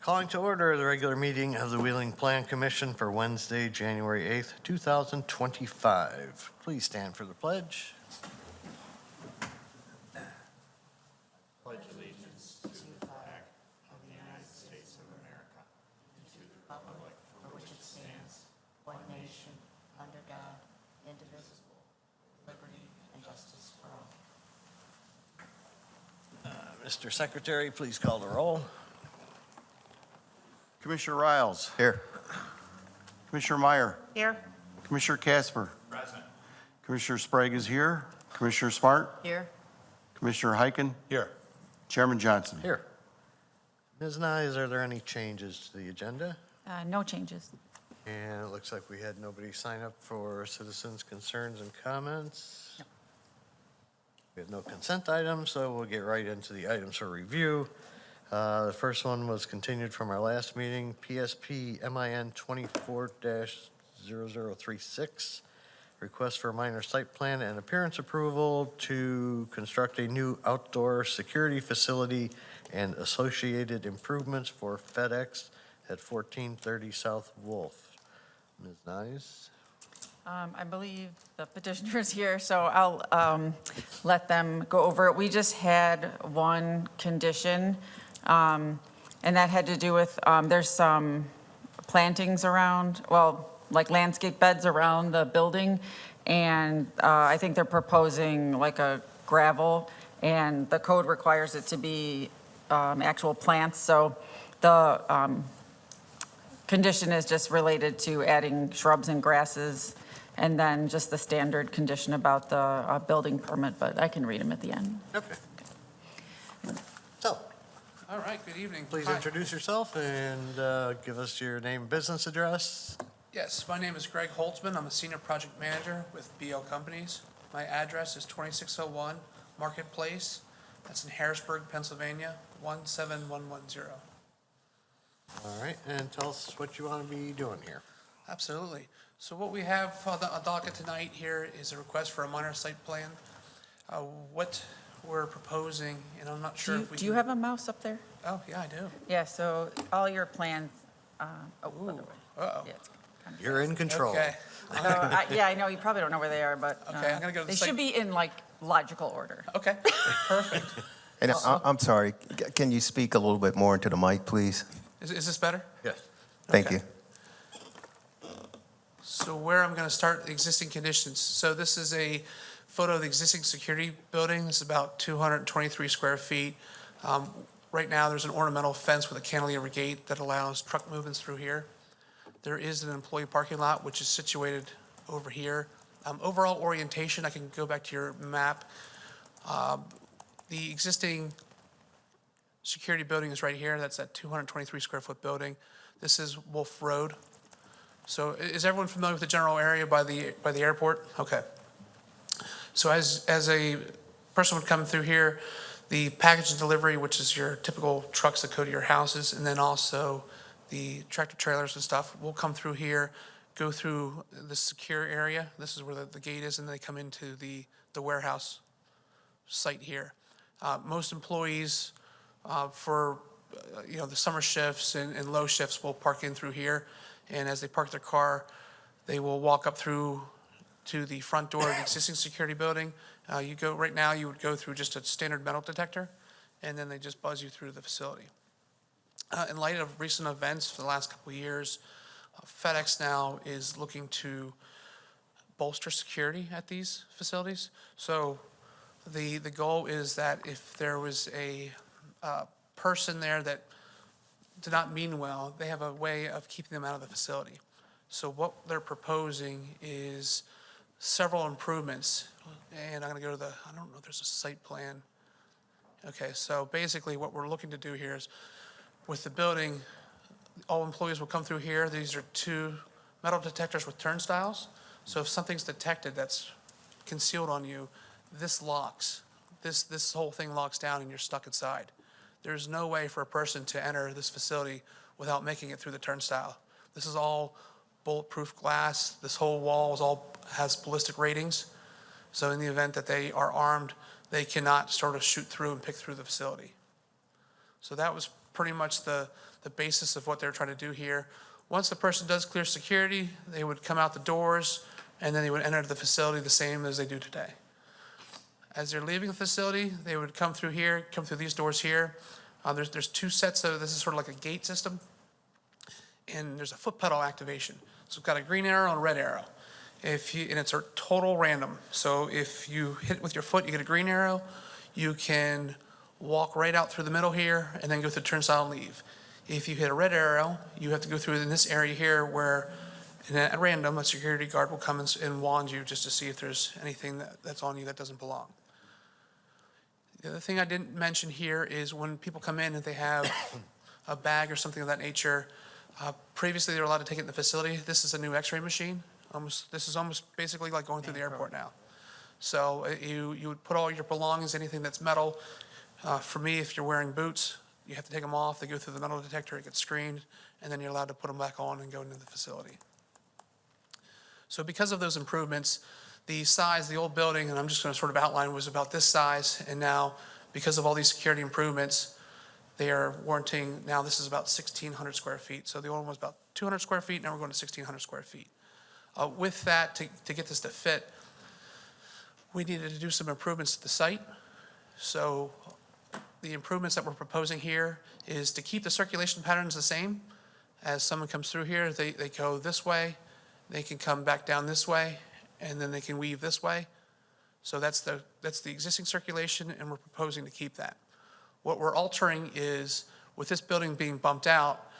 Calling to order the regular meeting of the Wheeling Plan Commission for Wednesday, January 8th, 2025. Please stand for the pledge. Pledge allegiance to the flag of the United States of America and to the republic for which it stands, one nation, under God, indivisible, with liberty and justice for all. Mr. Secretary, please call the roll. Commissioner Riles. Here. Commissioner Meyer. Here. Commissioner Casper. Present. Commissioner Sprague is here. Commissioner Smart. Here. Commissioner Heiken. Here. Chairman Johnson. Here. Ms. Nyes, are there any changes to the agenda? No changes. And it looks like we had nobody sign up for citizens' concerns and comments. No. We have no consent items, so we'll get right into the items for review. The first one was continued from our last meeting, PSP MIN 24-0036, request for a minor site plan and appearance approval to construct a new outdoor security facility and associated improvements for FedEx at 1430 South Wolf. Ms. Nyes? I believe the petitioner is here, so I'll let them go over it. We just had one condition, and that had to do with, there's some plantings around, well, like landscape beds around the building, and I think they're proposing like a gravel, and the code requires it to be actual plants, so the condition is just related to adding shrubs and grasses, and then just the standard condition about the building permit, but I can read them at the end. Okay. So, All right, good evening. please Hi. introduce yourself and give us your name and business address. Yes, my name is Greg Holtzman. I'm a senior project manager with BL Companies. My address is 2601 Marketplace. That's in Harrisburg, Pennsylvania, 17110. All right, and tell us what you want to be doing here. Absolutely. So what we have on the docket tonight here is a request for a minor site plan. What we're proposing, and I'm not sure if we Do you have a mouse up there? Oh, yeah, I do. Yeah, so all your plans, other way. Uh-oh. Yeah, it's kind of- You're in control. Okay. So, yeah, I know, you probably don't know where they are, but. Okay, I'm gonna go to the They site- should be in like logical order. Okay, perfect. And I'm sorry, can you speak a little bit more into the mic, please? Is this better? Yes. Thank Okay. you. So where I'm going to start the existing conditions. So this is a photo of the existing security building. This is about 223 square feet. Right now, there's an ornamental fence with a cantilever gate that allows truck movements through here. There is an employee parking lot, which is situated over here. Overall orientation, I can go back to your map. The existing security building is right here. That's that 223 square foot building. This is Wolf Road. So is everyone familiar with the general area by the airport? Okay. So as a person would come through here, the package and delivery, which is your typical trucks that go to your houses, and then also the tractor trailers and stuff, will come through here, go through the secure area. This is where the gate is, and they come into the warehouse site here. Most employees for the summer shifts and low shifts will park in through here. And as they park their car, they will walk up through to the front door of the existing security building. Right now, you would go through just a standard metal detector, and then they just buzz you through the facility. In light of recent events for the last couple of years, FedEx now is looking to bolster security at these facilities. So the goal is that if there was a person there that did not mean well, they have a way of keeping them out of the facility. So what they're proposing is several improvements. And I'm going to go to I don't know if there's a site plan. Okay, so basically what we're looking to do here is with the building, all employees will come through here. These are 2 metal detectors with turnstiles. So if something's detected that's concealed on you, this locks. This whole thing locks down and you're stuck inside. There's no way for a person to enter this facility without making it through the turnstile. This is all bulletproof glass. This whole wall has ballistic ratings. So in the event that they are armed, they cannot sort of shoot through and pick through the facility. So that was pretty much the basis of what they're trying to do here. Once the person does clear security, they would come out the doors, and then they would enter the facility the same as they do today. As they're leaving the facility, they would come through here, come through these doors here. There's two sets of, this is sort of like a gate system, and there's a foot pedal activation. So it's got a green arrow and a red arrow. And it's a total random. So if you hit with your foot, you get a green arrow. You can walk right out through the middle here and then go through the turnstile and leave. If you hit a red arrow, you have to go through in this area here where, and at random, a security guard will come and wand you just to see if there's anything that's on you that doesn't belong. The other thing I didn't mention here is when people come in and they have a bag or something of that nature, previously they were allowed to take it in the facility. This is a new x-ray machine. This is almost basically like going through the airport now. So you would put all your belongings, anything that's metal. For me, if you're wearing boots, you have to take them off. They go through the metal detector, it gets screened, and then you're allowed to put them back on and go into the facility. So because of those improvements, the size, the old building, and I'm just going to sort of outline, was about this size. And now, because of all these security improvements, they are warranting, now this is about 1,600 square feet. So the old one was about 200 square feet, now we're going to 1,600 square feet. With that, to get this to fit, we needed to do some improvements to the site. So the improvements that we're proposing here is to keep the circulation patterns the same. As someone comes through here, they go this way, they can come back down this way, and then they can weave this way. So that's the existing circulation, and we're proposing to keep that. What we're altering is, with this building being bumped out,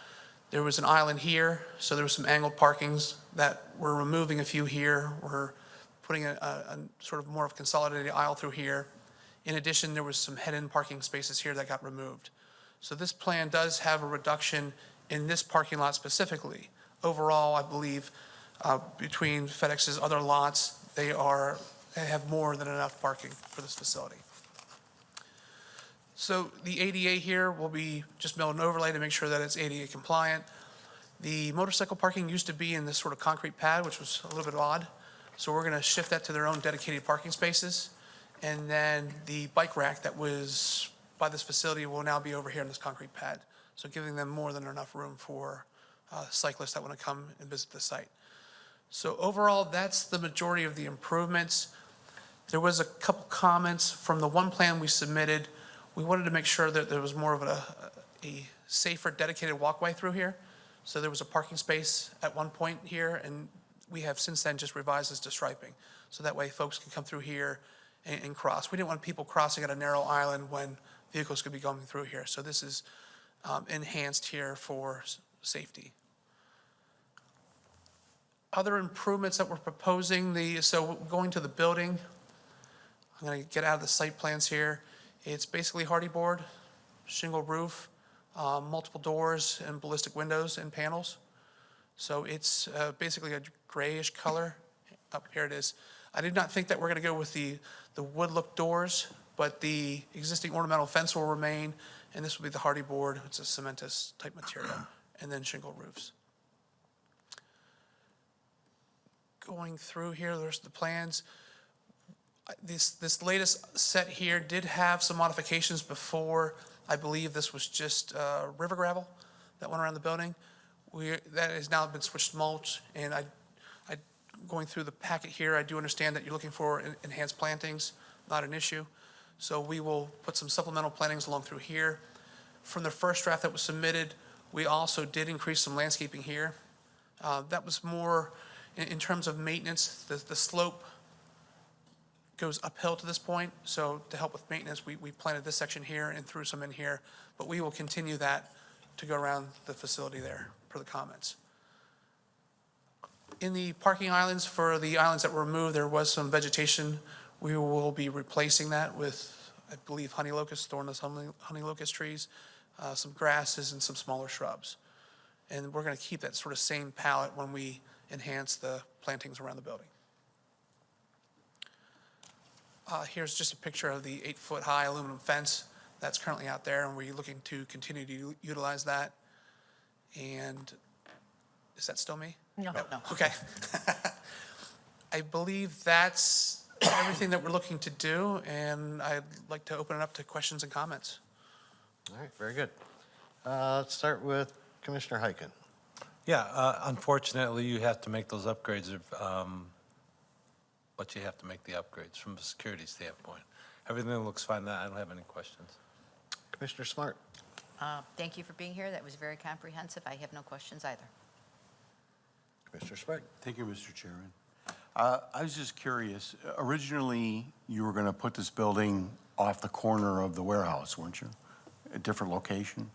there was an island here, so there was some angled parkings that we're removing a few here. We're putting a sort of more of a consolidated aisle through here. In addition, there was some head-in parking spaces here that got removed. So this plan does have a reduction in this parking lot specifically. Overall, I believe between FedEx's other lots, they have more than enough parking for this facility. So the ADA here will be just milled and overlay to make sure that it's ADA compliant. The motorcycle parking used to be in this sort of concrete pad, which was a little bit odd. So we're going to shift that to their own dedicated parking spaces. And then the bike rack that was by this facility will now be over here in this concrete pad. So giving them more than enough room for cyclists that want to come and visit the site. So overall, that's the majority of the improvements. There was a couple comments from the one plan we submitted. We wanted to make sure that there was more of a safer, dedicated walkway through here. So there was a parking space at one point here, and we have since then just revised this to striping. So that way folks can come through here and cross. We didn't want people crossing at a narrow island when vehicles could be going through here. So this is enhanced here for safety. Other improvements that we're proposing, so going to the building, I'm going to get out of the site plans here. It's basically hardy board, shingle roof, multiple doors and ballistic windows and panels. So it's basically a grayish color. Up here it is. I did not think that we're going to go with the wood look doors, but the existing ornamental fence will remain, and this will be the hardy board. It's a cementous type material, and then shingle roofs. Going through here, there's the plans. This latest set here did have some modifications before. I believe this was just river gravel that went around the building. That has now been switched to mulch, and going through the packet here, I do understand that you're looking for enhanced plantings, not an issue. So we will put some supplemental plantings along through here. From the first draft that was submitted, we also did increase some landscaping here. That was more in terms of maintenance. The slope goes uphill to this point, so to help with maintenance, we planted this section here and threw some in here, but we will continue that to go around the facility there per the comments. In the parking islands, for the islands that were removed, there was some vegetation. We will be replacing that with, I believe, honey locust, thornless honey locust trees, some grasses, and some smaller shrubs. And we're going to keep that sort of same palette when we enhance the plantings around the building. Here's just a picture of the 8-foot-high aluminum fence that's currently out there, and we're looking to continue to utilize that. And is that still me? No. Okay. I believe that's everything that we're looking to do, and I'd like to open it up to questions and comments. All right, very good. Let's start with Commissioner Heiken. Yeah, unfortunately, you have to make those upgrades, but you have to make the upgrades from a security standpoint. Everything looks fine. I don't have any questions. Commissioner Smart. Thank you for being here. That was very comprehensive. I have no questions either. Commissioner Smart. Thank you, Mr. Chairman. I was just curious, originally, you were going to put this building off the corner of the warehouse, weren't you? A different location?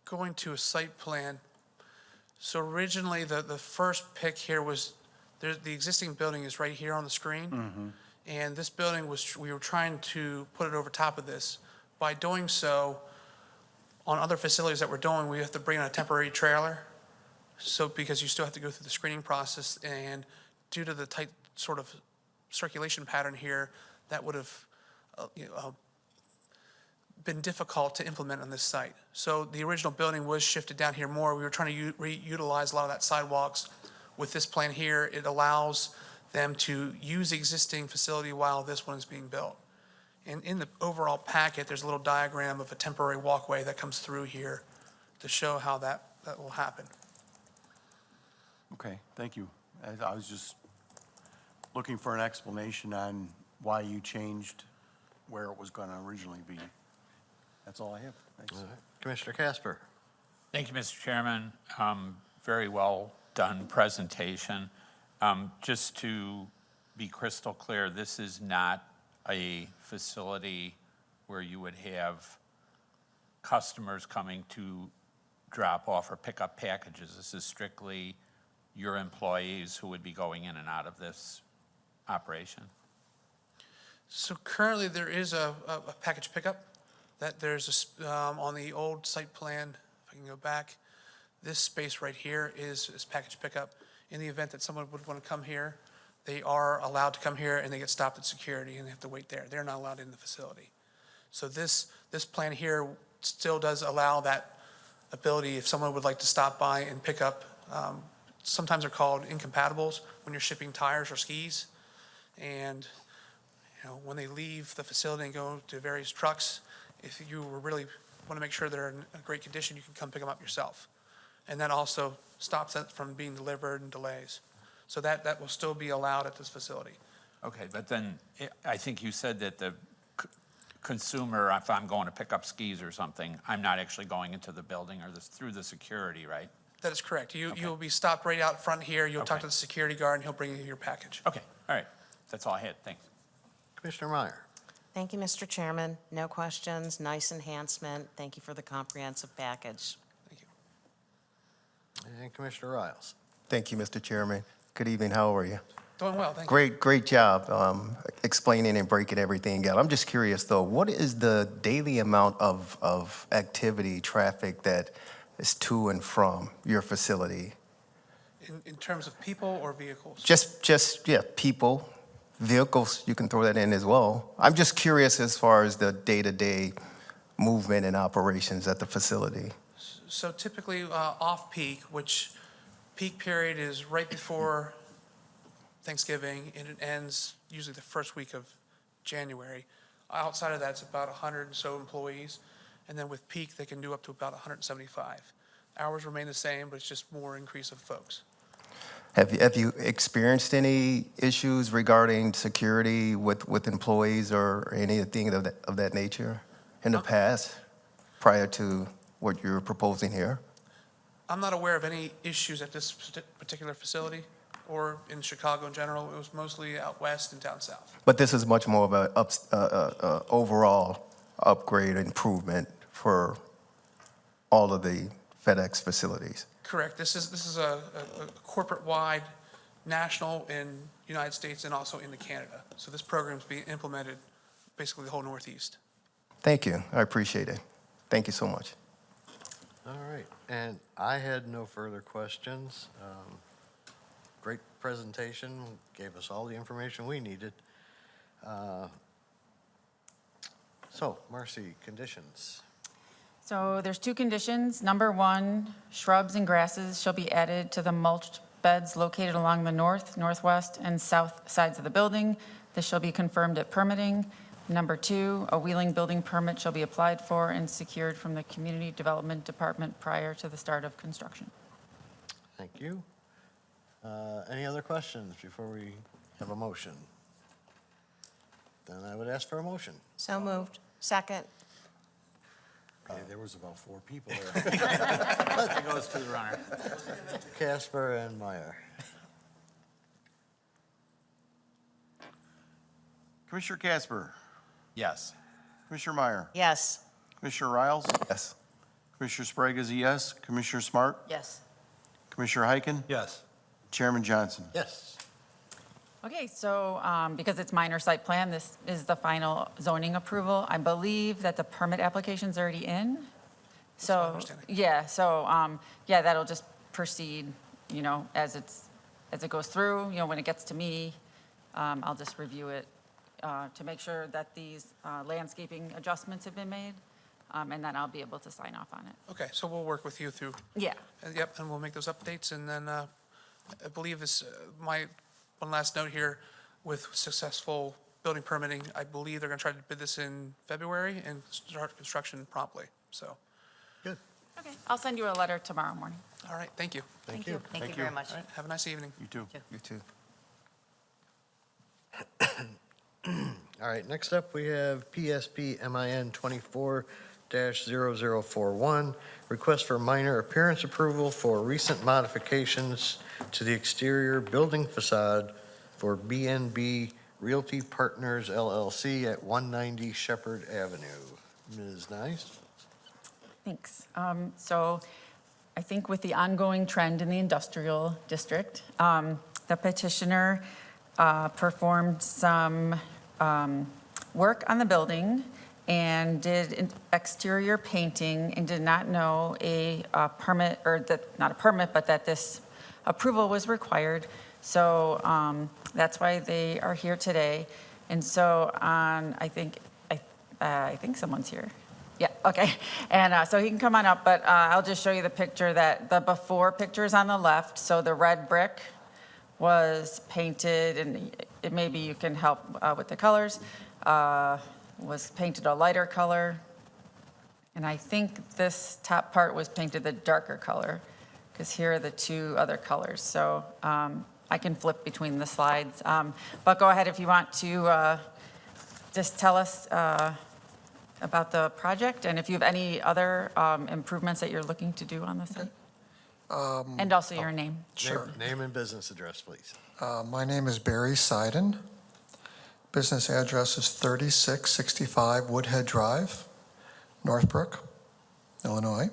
Going to a site plan. So originally, the first pick here was, the existing building is right here on the screen. And this building was, we were trying to put it over top of this. By doing so, on other facilities that we're doing, we have to bring in a temporary trailer. So, because you still have to go through the screening process, and due to the tight sort of circulation pattern here, that would have been difficult to implement on this site. So the original building was shifted down here more. We were trying to reutilize a lot of that sidewalks. With this plan here, it allows them to use the existing facility while this one is being built. And in the overall packet, there's a little diagram of a temporary walkway that comes through here to show how that will happen. Okay, thank you. I was just looking for an explanation on why you changed where it was going to originally be. That's all I have. Thanks. Commissioner Casper. Thank you, Mr. Chairman. Very well done presentation. Just to be crystal clear, this is not a facility where you would have customers coming to drop off or pick up packages. This is strictly your employees who would be going in and out of this operation. So currently, there is a package pickup that there's on the old site plan. If I can go back, this space right here is package pickup. In the event that someone would want to come here, they are allowed to come here and they get stopped at security and they have to wait there. They're not allowed in the facility. So this plan here still does allow that ability if someone would like to stop by and pick up. Sometimes they're called incompatibles when you're shipping tires or skis. And when they leave the facility and go to various trucks, if you really want to make sure they're in a great condition, you can come pick them up yourself. And that also stops it from being delivered and delays. So that will still be allowed at this facility. Okay, but then I think you said that the consumer, if I'm going to pick up skis or something, I'm not actually going into the building or through the security, right? That is correct. You'll be stopped right out front here. You'll talk Okay. to the security guard and he'll bring you your package. Okay, all right. That's all I had. Thanks. Commissioner Meyer. Thank you, Mr. Chairman. No questions. Nice enhancement. Thank you for the comprehensive package. Thank you. And Commissioner Riles. Thank you, Mr. Chairman. Good evening, how are you? Doing well, thank you. Great job explaining and breaking everything out. I'm just curious, though, what is the daily amount of activity, traffic that is to and from your facility? In terms of people or vehicles? Just people, vehicles, you can throw that in as well. I'm just curious as far as the day-to-day movement and operations at the facility. So typically off-peak, which peak period is right before Thanksgiving, and it ends usually the first week of January. Outside of that, it's about 100 and so employees. And then with peak, they can do up to about 175. Hours remain the same, but it's just more increase of folks. Have you experienced any issues regarding security with employees or anything of that nature in the past, prior to what you're proposing here? I'm not aware of any issues at this particular facility or in Chicago in general. It was mostly out west and down south. But this is much more of a overall upgrade improvement for all of the FedEx facilities. Correct. This is a corporate-wide, national in United States and also into Canada. So this program is being implemented basically the whole Northeast. Thank you. I appreciate it. Thank you so much. All right, and I had no further questions. Great presentation, gave us all the information we needed. So, Marcy, conditions. So there's two conditions. Number one, shrubs and grasses shall be added to the mulched beds located along the north, northwest, and south sides of the building. This shall be confirmed at permitting. Number 2, a wheeling building permit shall be applied for and secured from the Community Development Department prior to the start of construction. Thank you. Any other questions before we have a motion? Then I would ask for a motion. So moved. Second. There was about 4 people there. It goes to the runner. Casper and Meyer. Commissioner Casper, Yes. Commissioner Meyer, Yes. Commissioner Riles, Yes. Commissioner Sprague is a yes, Commissioner Smart, Yes. Commissioner Heiken, Yes. Chairman Johnson. Yes. Okay, so because it's minor site plan, this is the final zoning approval. I believe that the permit application's already in. So, understanding. yeah, so, yeah, that'll just proceed, you know, as it goes through, you know, when it gets to me, I'll just review it to make sure that these landscaping adjustments have been made, and then I'll be able to sign off on it. Okay, so we'll work with you through, Yeah, yep, and we'll make those updates, and then I believe this, my, one last note here, with successful building permitting, I believe they're gonna try to bid this in February and start construction promptly, so, Good. okay, I'll send you a letter tomorrow morning. all right, thank you. Thank you. Thank you very much. All right, have a nice evening. You too. You too. All right, next up, we have PSP MIN 24-0041, request for minor appearance approval for recent modifications to the exterior building facade for B&B Realty Partners LLC at 190 Shepard Avenue. Ms. Nice? Thanks. So I think with the ongoing trend in the industrial district, the petitioner performed some work on the building and did exterior painting and did not know a permit, or that, not a permit, but that this approval was required. So that's why they are here today. And so on, I think someone's here. Yeah, okay. And so he can come on up, but I'll just show you the picture that, the before picture is on the left. So the red brick was painted, and maybe you can help with the colors, was painted a lighter color. And I think this top part was painted the darker color, because here are the 2 other colors. So I can flip between the slides. But go ahead if you want to just tell us about the project, and if you have any other improvements that you're looking to do on the site. And also your name. Sure. Name and business address, please. My name is Barry Seiden. Business address is 3665 Woodhead Drive, Northbrook, Illinois.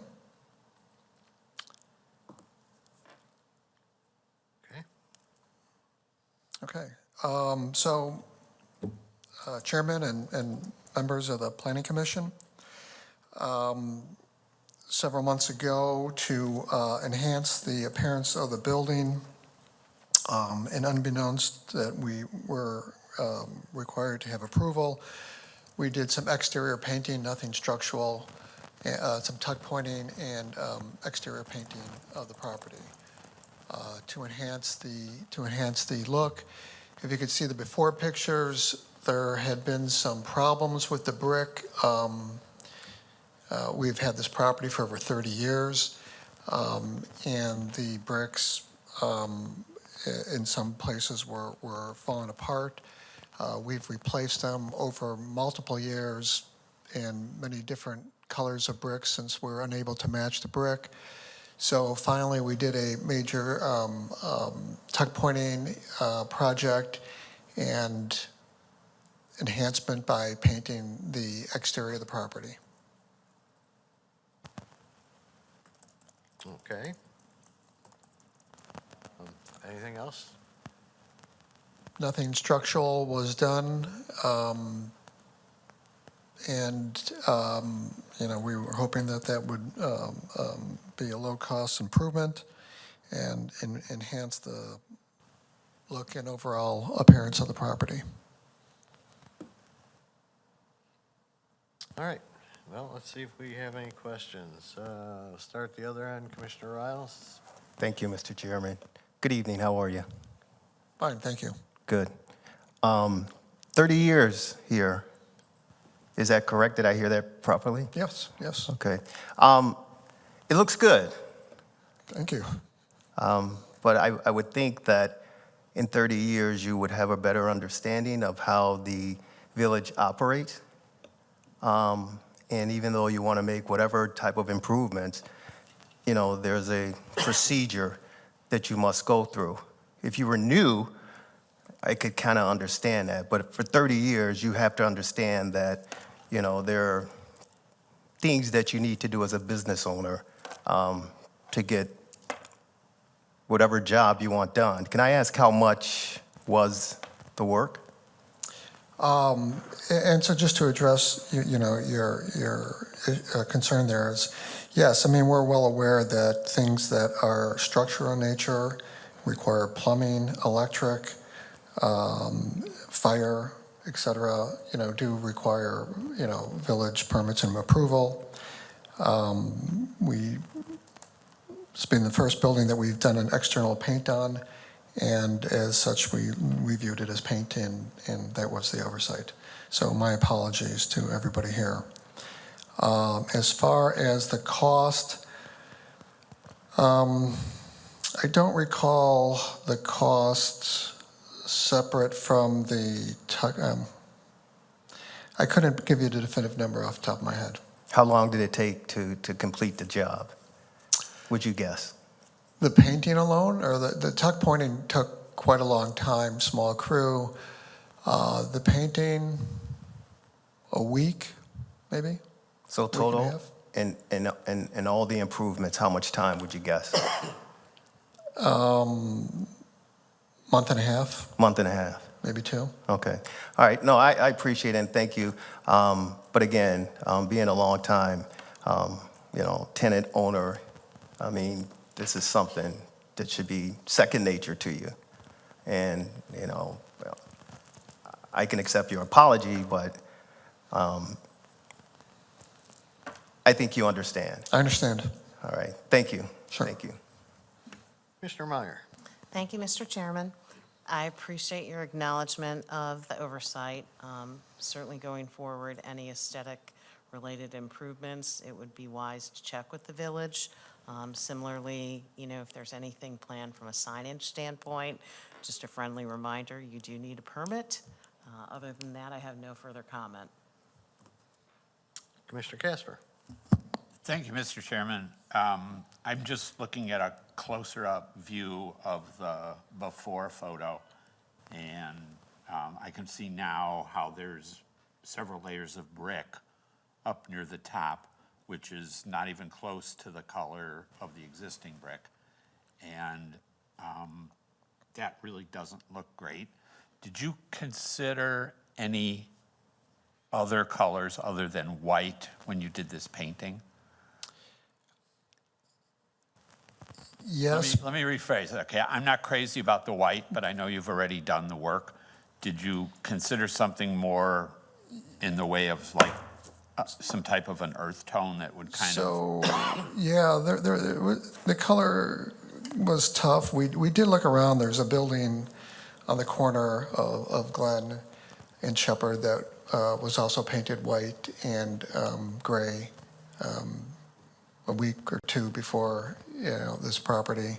Okay. Okay. So, Chairman and members of the Planning Commission, several months ago, to enhance the appearance of the building, and unbeknownst that we were required to have approval, we did some exterior painting, nothing structural, some tuck pointing and exterior painting of the property to enhance the look. If you could see the before pictures, there had been some problems with the brick. We've had this property for over 30 years, and the bricks in some places were falling apart. We've replaced them over multiple years in many different colors of bricks since we're unable to match the brick. So finally, we did a major tuck pointing project and enhancement by painting the exterior of the property. Okay. Anything else? Nothing structural was done, and we were hoping that would be a low-cost improvement and enhance the look and overall appearance of the property. All right. Well, let's see if we have any questions. Start at the other end, Commissioner Riles. Thank you, Mr. Chairman. Good evening, how are you? Fine, thank you. Good. 30 years here Is that correct? Did I hear that properly? Yes, yes, Okay. It looks good, thank you. but I would think that in 30 years, you would have a better understanding of how the village operates. And even though you want to make whatever type of improvements, you know, there's a procedure that you must go through. If you were new, I could kind of understand that. But for 30 years, you have to understand that, you know, there are things that you need to do as a business owner to get whatever job you want done. Can I ask how much was the work? And so just to address, you know, your concern there is, yes, I mean, we're well aware that things that are structural in nature require plumbing, electric, fire, et cetera, you know, do require, you know, village permits and approval. It's been the first building that we've done an external paint on, and as such, we viewed it as paint, and that was the oversight. So my apologies to everybody here. As far as the cost, I don't recall the cost separate from the, I couldn't give you the definitive number off the top of my head. How long did it take to complete the job? Would you guess? The painting alone, or the tuck pointing took quite a long time, small crew. The painting, a week, maybe? So Week and a total, half. and all the improvements, how much time would you guess? Month and a half, Month and a half? maybe two. Okay. All right. No, I appreciate it, and thank you. But again, being a long time, you know, tenant owner, I mean, this is something that should be second nature to you. And, you know, well, I can accept your apology, but I think you understand. I understand. All right. Thank you. Sure. Thank you. Mr. Meyer. Thank you, Mr. Chairman. I appreciate your acknowledgement of the oversight. Certainly going forward, any aesthetic-related improvements, it would be wise to check with the village. Similarly, you know, if there's anything planned from a signage standpoint, just a friendly reminder, you do need a permit. Other than that, I have no further comment. Commissioner Casper. Thank you, Mr. Chairman. I'm just looking at a closer-up view of the before photo, and I can see now how there's several layers of brick up near the top, which is not even close to the color of the existing brick. And that really doesn't look great. Did you consider any other colors other than white when you did this painting? Yes, Let me rephrase it, okay? I'm not crazy about the white, but I know you've already done the work. Did you consider something more in the way of like some type of an earth tone that would kind of? so, yeah, the color was tough. We did look around. There's a building on the corner of Glen and Shepard that was also painted white and gray a week or two before, you know, this property.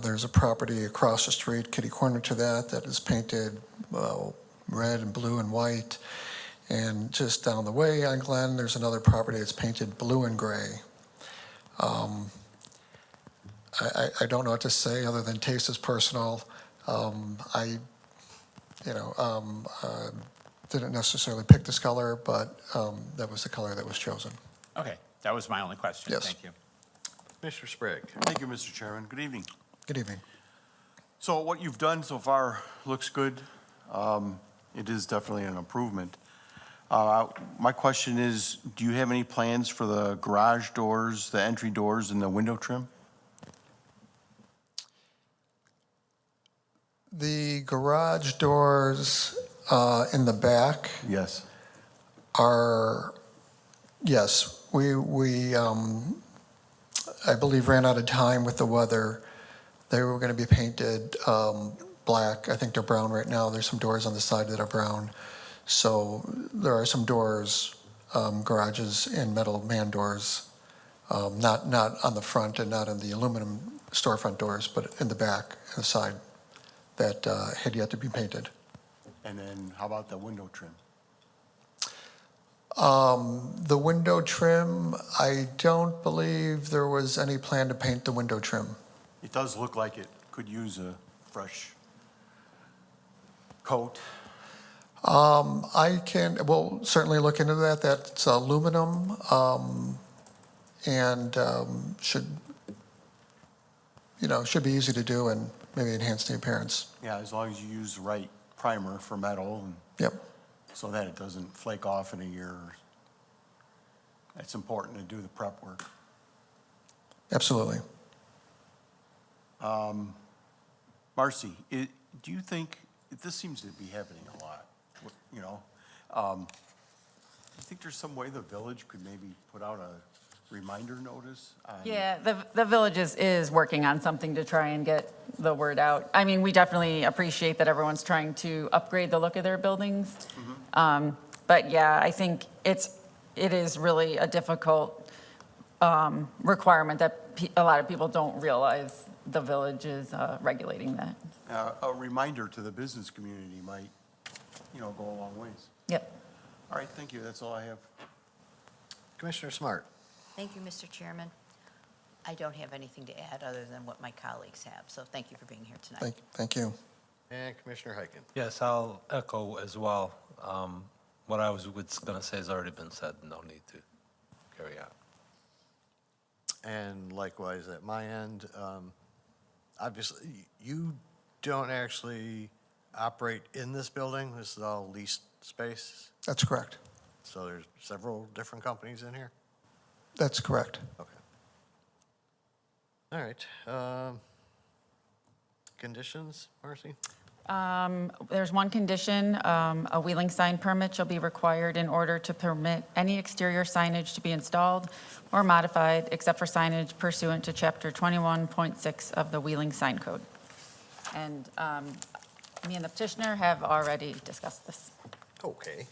There's a property across the street, kitty corner to that is painted red and blue and white. And just down the way on Glen, there's another property that's painted blue and gray. I don't know what to say other than taste is personal. Didn't necessarily pick this color, but that was the color that was chosen. Okay, that was my only question. Yes. Thank you. Mr. Sprague. Thank you, Mr. Chairman. Good evening. Good evening. So what you've done so far looks good. It is definitely an improvement. My question is, do you have any plans for the garage doors, the entry doors, and the window trim? The garage doors in the back Yes. are, yes, we I believe ran out of time with the weather. They were going to be painted black. I think they're brown right now. There's some doors on the side that are brown. So there are some doors, garages and metal man doors, not on the front and not on the aluminum storefront doors, but in the back and the side that had yet to be painted. And then how about the window trim? The window trim, I don't believe there was any plan to paint the window trim. It does look like it could use a fresh coat. We'll certainly look into that. That's aluminum, and should be easy to do and maybe enhance the appearance. Yeah, as long as you use the right primer for metal and Yep, so that it doesn't flake off in a year. It's important to do the prep work. absolutely. Marcy, do you think, this seems to be happening a lot, you know? Do you think there's some way the village could maybe put out a reminder notice? Yeah, the village is working on something to try and get the word out. I mean, we definitely appreciate that everyone's trying to upgrade the look of their buildings. But yeah, I think it is really a difficult requirement that a lot of people don't realize the village is regulating that. A reminder to the business community might, go a long ways. Yep. All right, thank you, that's all I have. Commissioner Smart. Thank you, Mr. Chairman. I don't have anything to add other than what my colleagues have, so thank you for being here tonight. Thank you. And Commissioner Heiken. Yes, I'll echo as well. What I was going to say has already been said, no need to carry on. And likewise, at my end, obviously, you don't actually operate in this building. This is all leased space. That's correct. So there's several different companies in here? That's correct. Okay. All right. Conditions, Marcy? There's one condition, a wheeling sign permit shall be required in order to permit any exterior signage to be installed or modified except for signage pursuant to Chapter 21.6 of the Wheeling Sign Code. And me and the petitioner have already discussed this. Okay.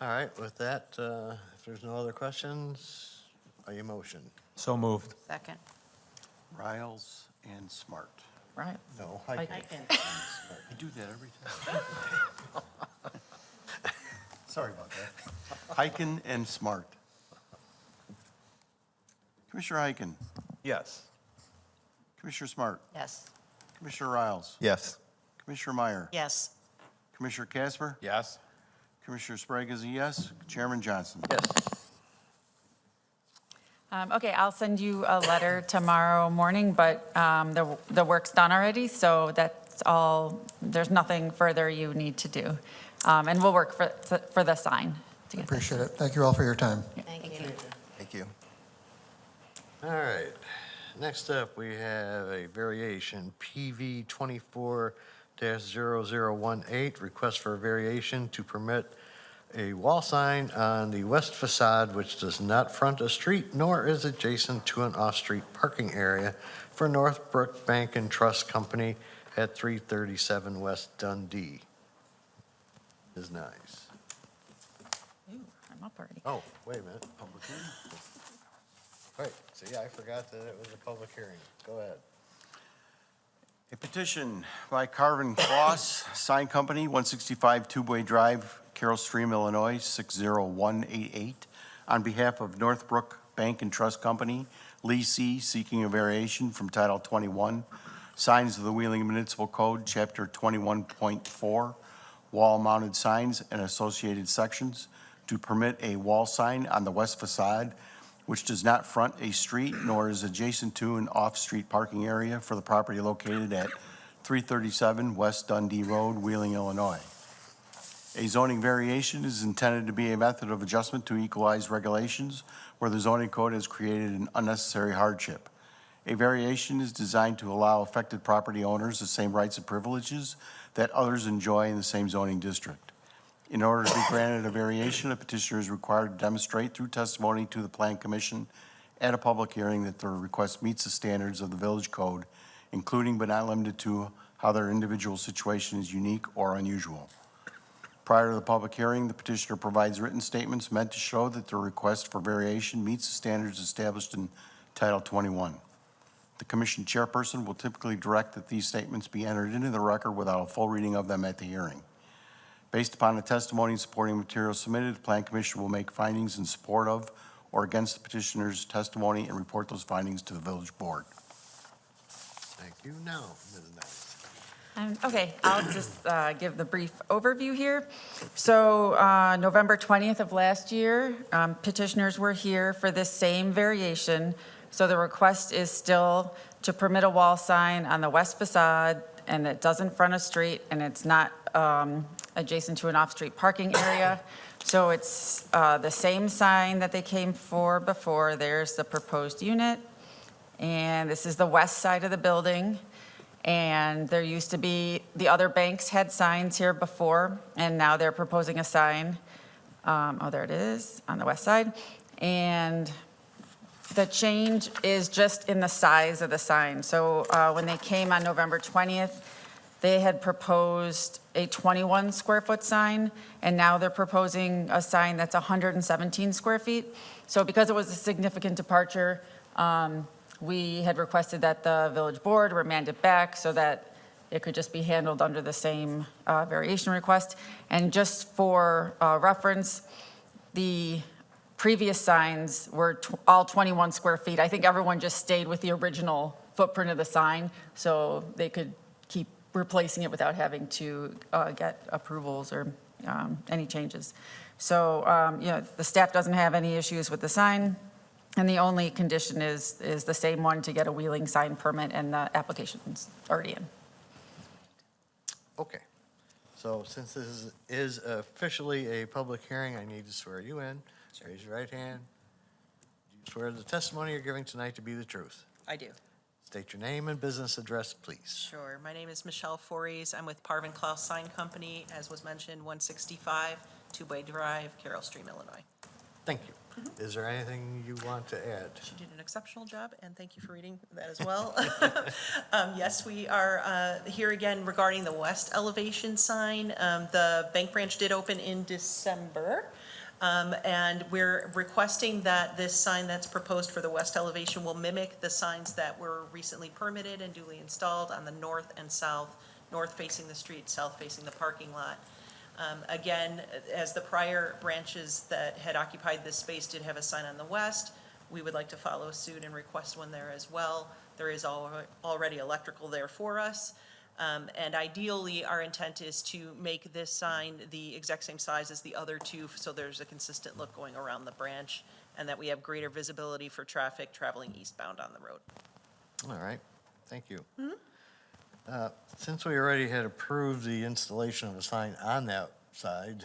All right, with that, if there's no other questions, a motion? So moved. Second. Riles and Smart. Right. No, Heiken. You do that every time. Sorry about that. Heiken and Smart. Commissioner Heiken, Yes. Commissioner Smart, Yes. Commissioner Riles, Yes. Commissioner Meyer, Yes. Commissioner Casper, Yes? Commissioner Sprague is a yes, Chairman Johnson. Yes. Okay, I'll send you a letter tomorrow morning, but the work's done already, so that's all, there's nothing further you need to do. And we'll work for the sign to get that. Appreciate it. Thank you all for your time. Thank you. Thank you. All right. Next up, we have a variation, PV 24-0018, request for a variation to permit a wall sign on the west facade which does not front a street nor is adjacent to an off-street parking area for Northbrook Bank and Trust Company at 337 West Dundee. Is nice. Ooh, I'm up already. Oh, wait a minute. Public hearing? Right, see, I forgot that it was a public hearing. Go ahead. A petition by Carvin Kloss Sign Company, 165 Tubeway Drive, Carroll Stream, Illinois, 60188, on behalf of Northbrook Bank and Trust Company, leasee, seeking a variation from Title 21, Signs of the Wheeling Municipal Code, Chapter 21.4, Wall-Mounted Signs and Associated Sections, to permit a wall sign on the west facade which does not front a street nor is adjacent to an off-street parking area for the property located at 337 West Dundee Road, Wheeling, Illinois. A zoning variation is intended to be a method of adjustment to equalize regulations where the zoning code has created an unnecessary hardship. A variation is designed to allow affected property owners the same rights and privileges that others enjoy in the same zoning district. In order to be granted a variation, a petitioner is required to demonstrate through testimony to the Plan Commission at a public hearing that their request meets the standards of the village code, including but not limited to how their individual situation is unique or unusual. Prior to the public hearing, the petitioner provides written statements meant to show that the request for variation meets the standards established in Title 21. The commission chairperson will typically direct that these statements be entered into the record without a full reading of them at the hearing. Based upon the testimony and supporting materials submitted, the Plan Commission will make findings in support of or against the petitioner's testimony and report those findings to the village board. Thank you. Now, Ms. Knight. Okay, I'll just give the brief overview here. So November 20th of last year, petitioners were here for this same variation. So the request is still to permit a wall sign on the west facade, and it doesn't front a street, and it's not adjacent to an off-street parking area. So it's the same sign that they came for before. There's the proposed unit, and this is the west side of the building. And there used to be, the other banks had signs here before, and now they're proposing a sign. Oh, there it is, on the west side. And the change is just in the size of the sign. So when they came on November 20th, they had proposed a 21 square foot sign, and now they're proposing a sign that's 117 square feet. So because it was a significant departure, we had requested that the village board remand it back so that it could just be handled under the same variation request. And just for reference, the previous signs were all 21 square feet. I think everyone just stayed with the original footprint of the sign so they could keep replacing it without having to get approvals or any changes. So, the staff doesn't have any issues with the sign. And the only condition is the same one, to get a wheeling sign permit, and the application's already in. Okay. So since this is officially a public hearing, I need to swear you in. Raise your right hand. Do you swear the testimony you're giving tonight to be the truth? I do. State your name and business address, please. Sure. My name is Michelle Fories. I'm with Parvin Klaus Sign Company, as was mentioned, 165 Two-Way Drive, Carroll Stream, Illinois. Thank you. Is there anything you want to add? She did an exceptional job, and thank you for reading that as well. Yes, we are here again regarding the west elevation sign. The bank branch did open in December, and we're requesting that this sign that's proposed for the west elevation will mimic the signs that were recently permitted and duly installed on the north and south, north facing the street, south facing the parking lot. Again, as the prior branches that had occupied this space did have a sign on the west, we would like to follow suit and request one there as well. There is already electrical there for us. And ideally, our intent is to make this sign the exact same size as the other two, so there's a consistent look going around the branch, and that we have greater visibility for traffic traveling eastbound on the road. All right, thank you. Since we already had approved the installation of a sign on that side,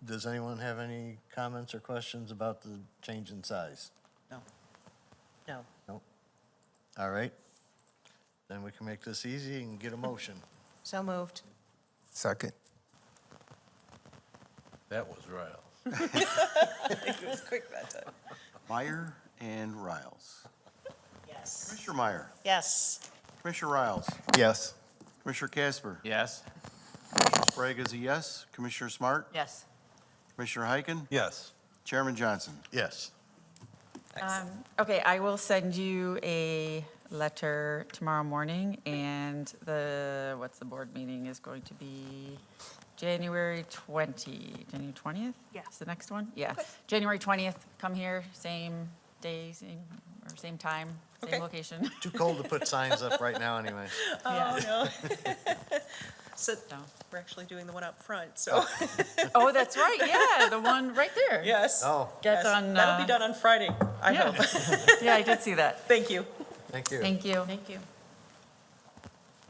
does anyone have any comments or questions about the change in size? No. Nope. All right, then we can make this easy and get a motion. So moved. Second. That was Riles. It was quick that time. Meyer and Riles. Yes. Commissioner Meyer, Yes. Commissioner Riles, Yes. Commissioner Casper, Yes? Commissioner Sprague is a yes, Commissioner Smart, Yes. Commissioner Heiken, Yes. Chairman Johnson. Yes. Okay, I will send you a letter tomorrow morning, and what's the board meeting is going to be January 20th? Yeah. Is the next one? Yeah. January 20th, come here, same day, same time, Okay. same location. Too cold to put signs up right now anyway. Oh, no. So, No. we're actually doing the one up front, so, Oh, that's right, yeah, the one right there. yes. Oh, Get Yes. on. That'll be done on Friday, I Yeah. hope. Yeah, I did see that. Thank you. thank you. Thank you. Thank you.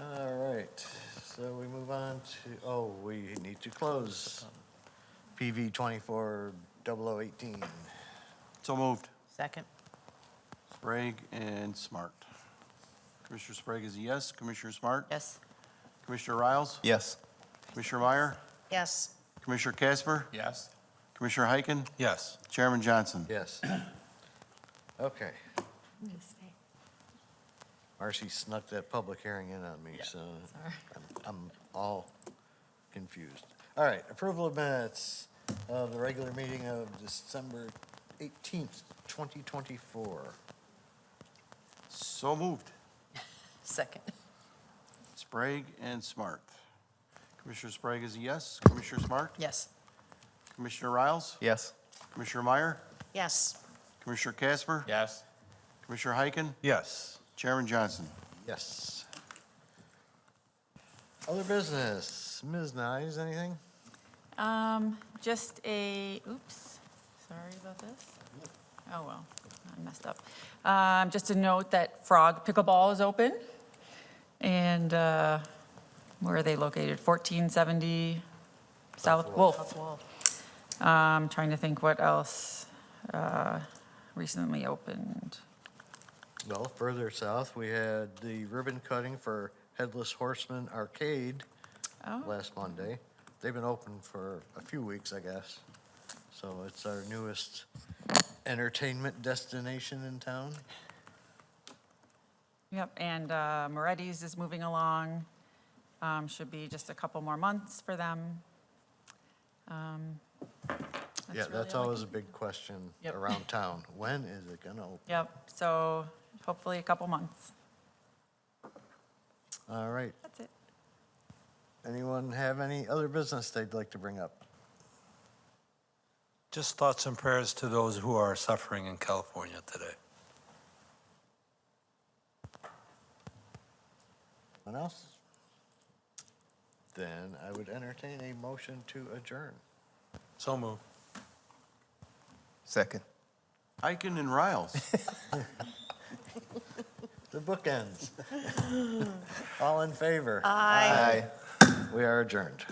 All right, so we move on to, we need to close PV 240018. So moved. Second. Sprague and Smart. Commissioner Sprague is a yes, Commissioner Smart, Yes. Commissioner Riles, Yes. Commissioner Meyer, Yes. Commissioner Casper, Yes? Commissioner Heiken, Yes. Chairman Johnson. Yes. Okay. Marcy snuck that public hearing in on me, so I'm all confused. All right, approval of minutes of the regular meeting of December 18th, 2024. So moved. Second. Sprague and Smart. Commissioner Sprague is a yes. Commissioner Smart? Yes. Commissioner Riles? Yes. Commissioner Meyer? Yes. Commissioner Casper? Yes. Commissioner Heiken? Yes. Chairman Johnson? Yes. Other business, Ms. Nyes, anything? Just oops, sorry about this. Oh, well, I messed up. Just a note that Frog Pickleball is open. And where are they located? 1470 South Wolf. Trying to think what else recently opened. Well, further south, we had the ribbon cutting for Headless Horseman Arcade Oh, last Monday. They've been open for a few weeks, I guess. So it's our newest entertainment destination in town. yep, and Moretti's is moving along. Should be just a couple more months for them. Yeah, really that's all I always a can- big question Yep. around town. When is it gonna open? Yep, so hopefully a couple months. All right. That's it. Anyone have any other business they'd like to bring up? Just thoughts and prayers to those who are suffering in California today. Anyone else? Then I would entertain a motion to adjourn. So moved. Second. Heiken and Riles? The bookends. All in favor? Aye. We are adjourned.